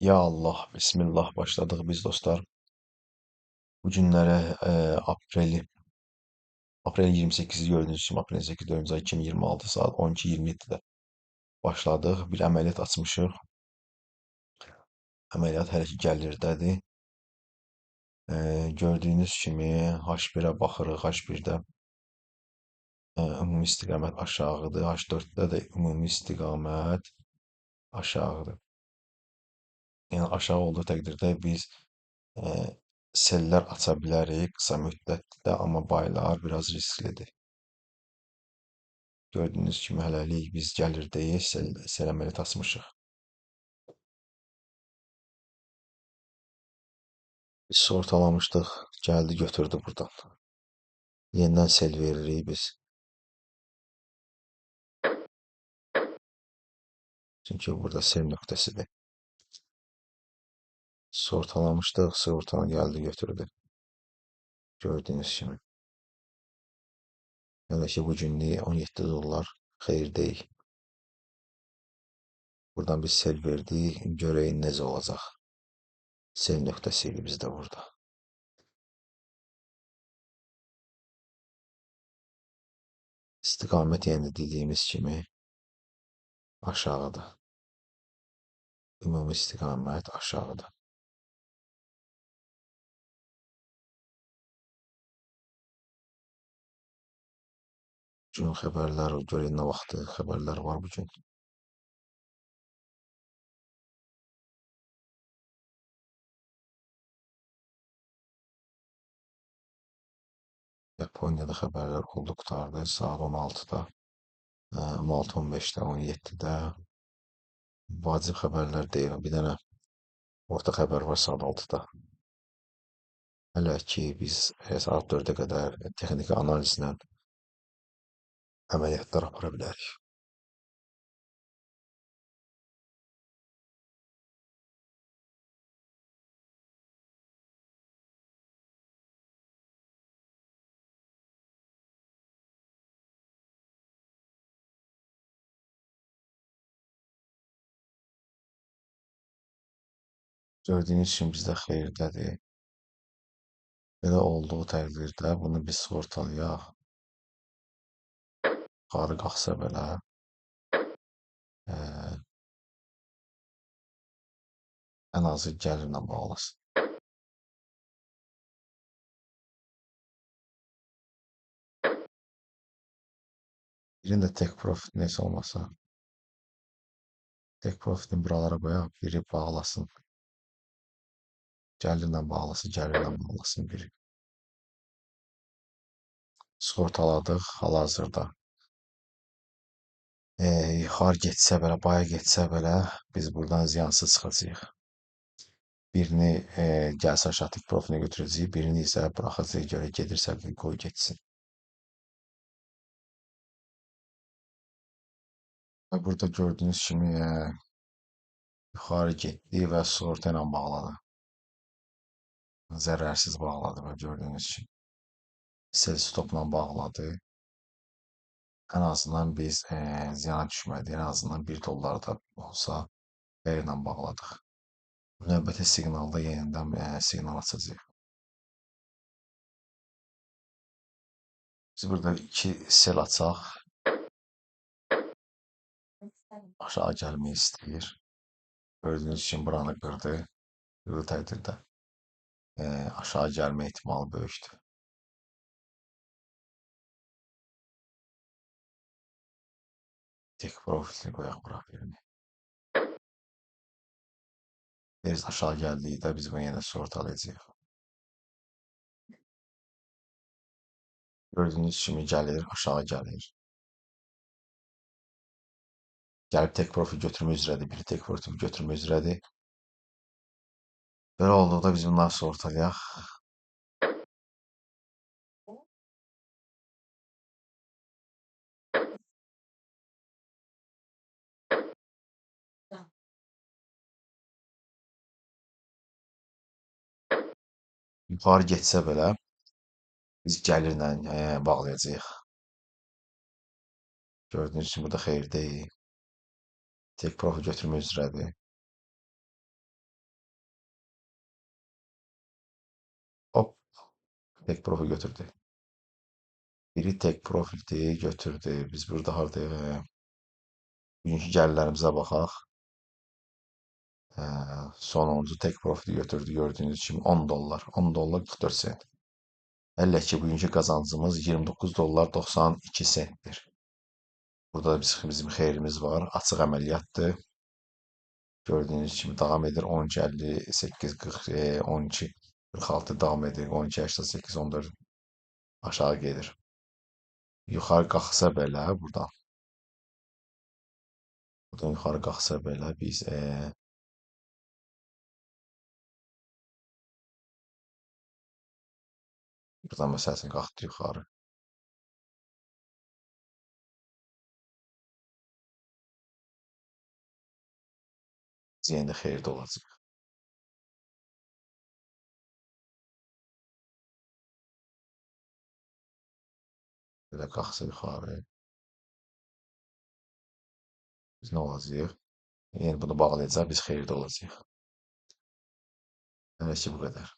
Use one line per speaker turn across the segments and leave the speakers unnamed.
Ya Allah, Bismillah başladık biz dostlar. Bu günlere Aprel 28'i gördüğünüz için Aprel 8 dördüncü ay 2026 saat 12:27'də başladıq. Bir əməliyyat açmışıq. Əməliyyat hələ ki gəlirdədir. Gördüyünüz kimi H1-ə baxırıq. H1-də ümumi istiqamət aşağıdır. H4-də də ümumi istiqamət aşağıdır. Yəni aşağı olduğu təqdirdə biz e, sellər aça bilərik qısa müddətdə, amma baylar biraz risklidir. Gördüyünüz kimi hələlik biz gəlirdəyik, sel əməliyyat açmışıq. Biz sortalamışdıq, gəldi götürdü buradan. Yenidən sel veririk biz. Çünki burada sel nöqtəsidir. Sortalamışdıq, sığortanı gəldi götürdü. Gördüyünüz kimi. Hələ ki bu günlük 17 dollar xeyir deyil. Buradan biz sel verdik, görək necə olacaq. Sel nöqtəsi idi bizdə burada. İstiqamət yəni dediyimiz kimi aşağıda. Ümumi istiqamət aşağıda. Gün xəbərlər, görək nə vaxtı xəbərlər var bu gün. Yaponiyada xəbərlər oldu, qurtardı. Saat 16-da, 16:15-də, 17-də vacib xəbərlər deyil. Bir dənə orta xəbər var saat 6-da. Hələ ki biz saat 4-ə qədər texniki analizlə əməliyyatlar apara bilərik. Gördüyünüz kimi bizdə xeyirlədir. Belə olduğu təqdirdə bunu biz sığortalayaq. Yuxarı qalxsa belə ən azı gəlirlə bağlasın. Birində tek profit neysə olmasa, tek profitin buralara qoyaq, biri bağlasın. Gəlirlə bağlasın, gəlirlə bağlasın biri. Sığortaladıq hal-hazırda. Yuxarı getsə belə, baya getsə belə biz buradan ziyansız çıxacağıq. Birini gəlsə aşağı tek profitinə götürəcəyik, birini isə buraxacağıq görə gedirsə qoy getsin. Və burada gördüyünüz kimi yuxarı getdi və sığorta ilə bağladı. Zərərsiz bağladı və gördüyünüz kimi sell stopla bağladı. Ən azından biz ziyana düşmədik. Ən azından 1 dollar da olsa xeyirlə bağladıq. Növbəti siqnalda yenidən siqnal açacağıq. Biz burada 2 sell açaq. Aşağı gəlmək istəyir. Gördüyünüz kimi buranı qırdı. Qırdı təqdirdə aşağı gəlmə ehtimalı böyükdür. Tek profilini qoyaq bura birini. Biz aşağı gəldikdə biz bunu yenə sığortalayacağıq. Gördüyünüz kimi gəlir, aşağı gəlir. Gəlib tek profil götürmə üzrədir. Biri tek profil götürmə üzrədir. Belə olduqda biz bunları sığortalayaq. Yuxarı getsə belə biz gəlirlə bağlayacağıq. Gördüyünüz kimi burada xeyir deyil. Tek profil götürmə üzrədir. Tek profil götürdü. Biri tek profildi, götürdü. Biz burada hardayıq? Bugünkü gəlirlərimizə baxaq. Sonuncu tek profil götürdü gördüğünüz için 10 dolar. 10 dolar 44 sent. Hələ ki bugünkü qazancımız 29 dolar 92 sentdir. Burada da bizim xeyrimiz var. Açıq əməliyyatdır. Gördüğünüz kimi devam edir. 12 58 40 12 46 devam edir. 12 88 14 aşağı gelir. Yuxarı qalxsa belə buradan yuxarı qalxsa belə biz buradan məsəl üçün qalxdı yuxarı. Biz yenə də xeyirdə olacaq. Belə qalxsa yuxarı biz nə olacağıq? Yəni bunu bağlayacaq, biz xeyirdə olacağıq. Hələ ki bu qədər.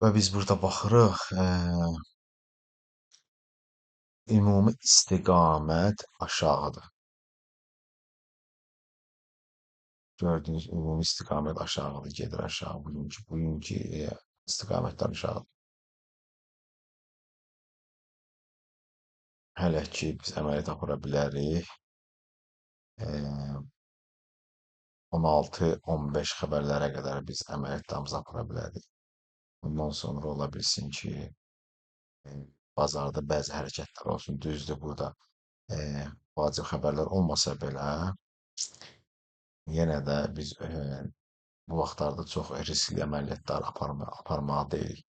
Və biz burada baxırıq, ümumi istiqamət aşağıdır. Gördüğünüz ümumi istiqamət aşağıdır, gedir aşağı. Bugünkü istiqamətdən aşağıdır. Hələ ki biz əməliyyat apara bilərik. 16-15 xəbərlərə qədər biz əməliyyatlarımızı apara bilərik. Bundan sonra ola bilsin ki, bazarda bəzi hərəkətlər olsun. Düzdür, burada vacib xəbərlər olmasa belə, yenə də biz bu vaxtlarda çox riskli əməliyyatlar aparmalı deyilik.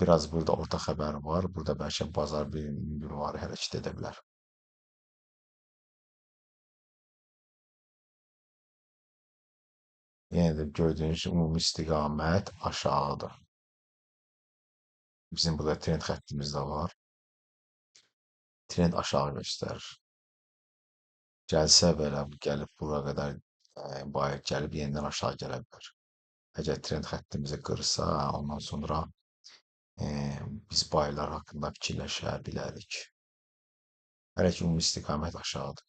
Biraz burada orta xəbər var. Burada bəlkə bazar bir var hərəkət edə bilər. Yenə də gördüyünüz ümumi istiqamət aşağıdır. Bizim burada trend xəttimiz də var. Trend aşağı göstərir. Gəlsə belə gəlib bura qədər bayaq gəlib yenidən aşağı gələ bilər. Əgər trend xəttimizi qırsa, ondan sonra biz baylar haqqında fikirləşə bilərik. Hələ ki ümumi istiqamət aşağıdır.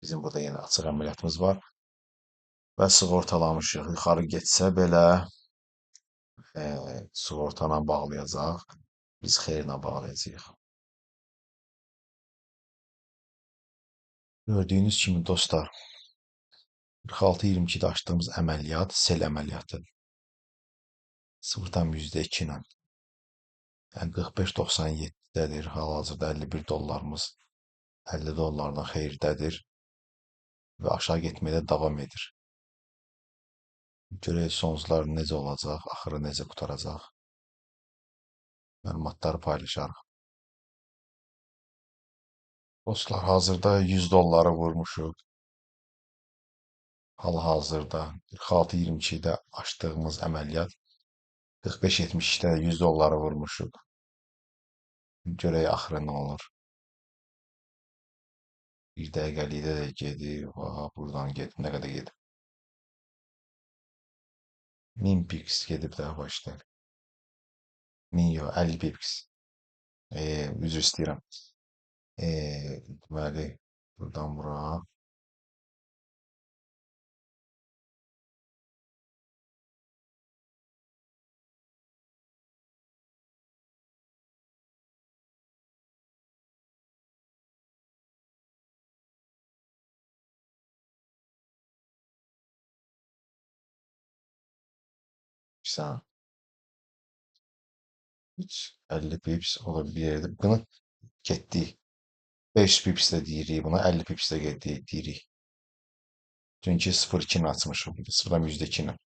Bizim burada yenə açıq əməliyyatımız var və sığortalamışıq. Yuxarı getsə belə sığortana bağlayacaq. Biz xeyirlə bağlayacağıq. Gördüyünüz kimi dostlar, 46-22'də açdığımız əməliyyat sel əməliyyatı. 0,2 ilə. Yəni 45.97-dədir. Hal-hazırda 51 dollarımız 50 dollardan xeyrdədir və aşağı getməyə davam edir. Görək sonuçlar necə olacaq, axırı necə qurtaracaq. Məlumatları paylaşarıq. Dostlar, hazırda 100 dolları vurmuşuq. Hal-hazırda 46-22'də açdığımız əməliyyat 45-72'də 100 dolları vurmuşuq. Görək axırı nə olur. Bir dəqiqəlikdə də gedib, buradan gedib, nə qədər gedib. 1000 piks gedib də başlayır. 1000 yox, 50 piks. Üzr istəyirəm. Deməli, buradan bura. Bir saniyə. 50 pips ola bir yerdə. Bunu getdi. 500 pips də deyirik buna, 50 pips də deyirik. Çünki 0,2-ni açmışım. 0,2-ni.